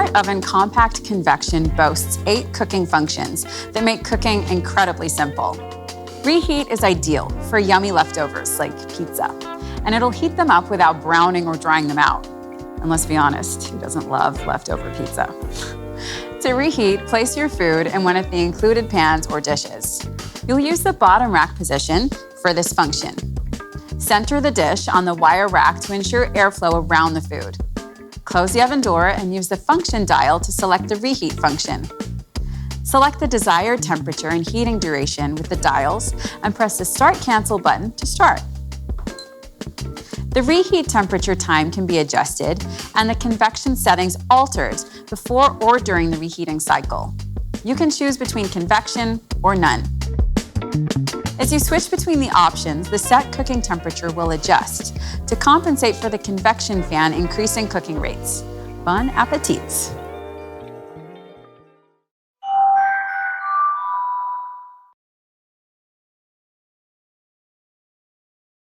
Smart Oven Compact Convection boasts 8 cooking functions that make cooking incredibly simple. Reheat is ideal for yummy leftovers like pizza, and it'll heat them up without browning or drying them out. And let's be honest, who doesn't love leftover pizza? To reheat, place your food in one of the included pans or dishes. You'll use the bottom rack position for this function. Center the dish on the wire rack to ensure airflow around the food. Close the oven door and use the function dial to select the reheat function. Select the desired temperature and heating duration with the dials and press the Start Cancel button to start. The reheat temperature time can be adjusted and the convection settings altered before or during the reheating cycle. You can choose between convection or none. As you switch between the options, the set cooking temperature will adjust to compensate for the convection fan increasing cooking rates. Bon appétit!